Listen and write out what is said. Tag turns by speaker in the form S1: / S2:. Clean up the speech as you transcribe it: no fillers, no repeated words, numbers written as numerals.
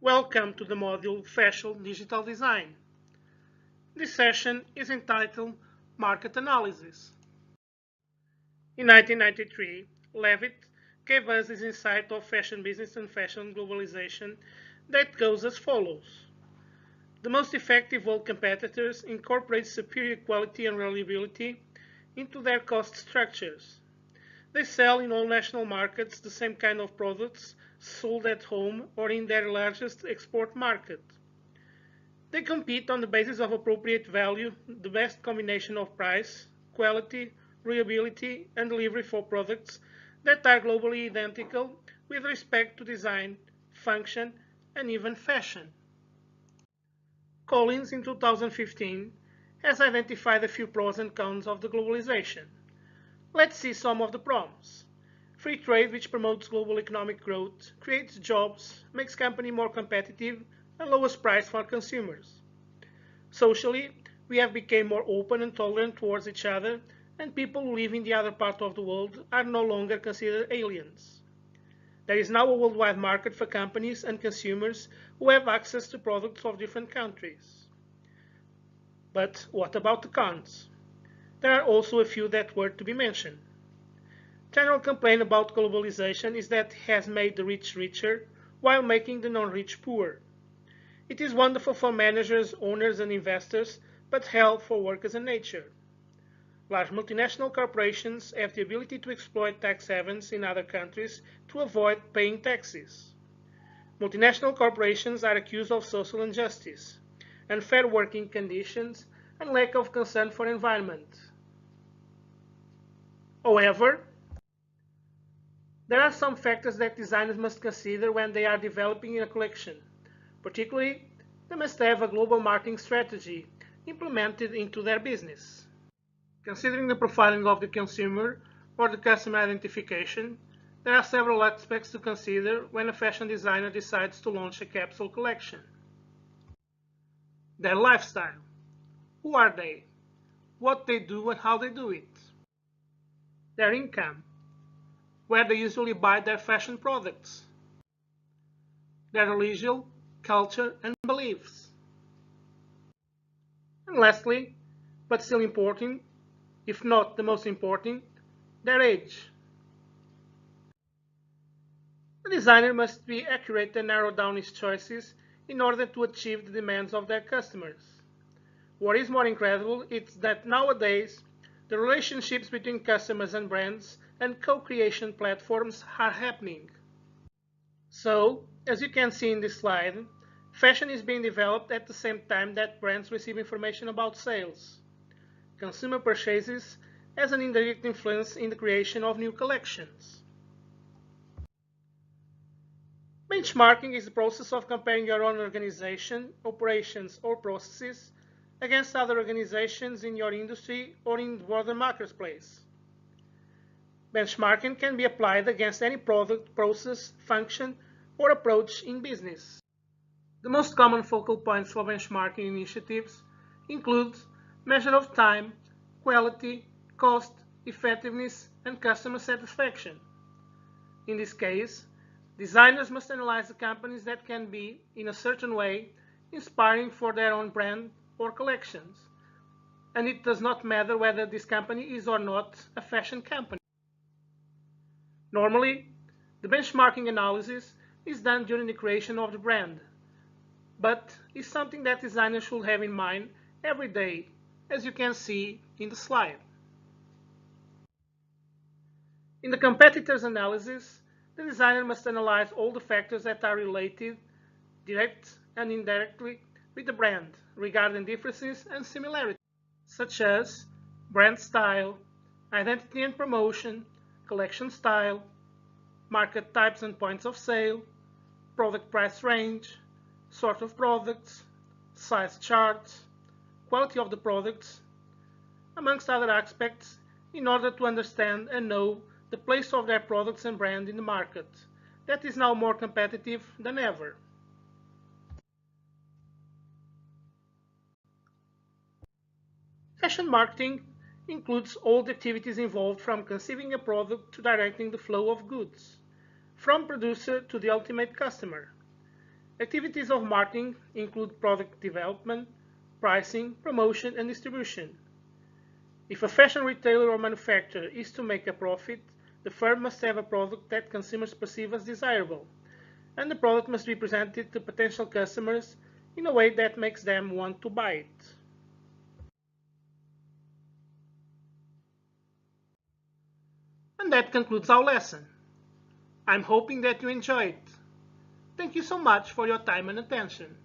S1: Welcome to the module Fashion Digital Design. This session is entitled Market Analysis. In 1993, Levitt gave us his insight of fashion business and fashion globalization that goes as follows. The most effective world competitors incorporate superior quality and reliability into their cost structures. They sell in all national markets the same kind of products sold at home or in their largest export market. They compete on the basis of appropriate value, the best combination of price, quality, reliability, and delivery for products that are globally identical with respect to design, function, and even fashion. Collins, in 2015, has identified a few pros and cons of the globalization. Let's see some of the pros. Free trade, which promotes global economic growth, creates jobs, makes companies more competitive, and lowers price for consumers. Socially, we have become more open and tolerant towards each other, and people who live in the other part of the world are no longer considered aliens. There is now a worldwide market for companies and consumers who have access to products of different countries. But what about the cons? There are also a few that were to be mentioned. General complaint about globalization is that it has made the rich richer while making the non-rich poor. It is wonderful for managers, owners, and investors, but hell for workers and nature. Large multinational corporations have the ability to exploit tax havens in other countries to avoid paying taxes. Multinational corporations are accused of social injustice, unfair working conditions, and lack of concern for environment. However, there are some factors that designers must consider when they are developing a collection. Particularly, they must have a global marketing strategy implemented into their business. Considering the profiling of the consumer or the customer identification, there are several aspects to consider when a fashion designer decides to launch a capsule collection. Their lifestyle. Who are they? What they do and how they do it. Their income. Where they usually buy their fashion products. Their religion, culture, and beliefs. And lastly, but still important, if not the most important, their age. The designer must be accurate and narrow down his choices in order to achieve the demands of their customers. What is more incredible is that nowadays, the relationships between customers and brands and co-creation platforms are happening. So, as you can see in this slide, fashion is being developed at the same time that brands receive information about sales. Consumer purchases has an indirect influence in the creation of new collections. Benchmarking is the process of comparing your own organization, operations, or processes against other organizations in your industry or in the broader marketplace. Benchmarking can be applied against any product, process, function, or approach in business. The most common focal points for benchmarking initiatives include measure of time, quality, cost, effectiveness, and customer satisfaction. In this case, designers must analyze the companies that can be, in a certain way, inspiring for their own brand or collections. And it does not matter whether this company is or not a fashion company. Normally, the benchmarking analysis is done during the creation of the brand, but is something that designers should have in mind every day, as you can see in the slide. In the competitors analysis, the designer must analyze all the factors that are related, direct and indirectly, with the brand regarding differences and similarities, such as brand style, identity and promotion, collection style, market types and points of sale, product price range, sort of products, size charts, quality of the products, amongst other aspects, in order to understand and know the place of their products and brand in the market that is now more competitive than ever. Fashion marketing includes all the activities involved from conceiving a product to directing the flow of goods, from producer to the ultimate customer. Activities of marketing include product development, pricing, promotion, and distribution. If a fashion retailer or manufacturer is to make a profit, the firm must have a product that consumers perceive as desirable, and the product must be presented to potential customers in a way that makes them want to buy it. And that concludes our lesson. I'm hoping that you enjoyed it. Thank you so much for your time and attention.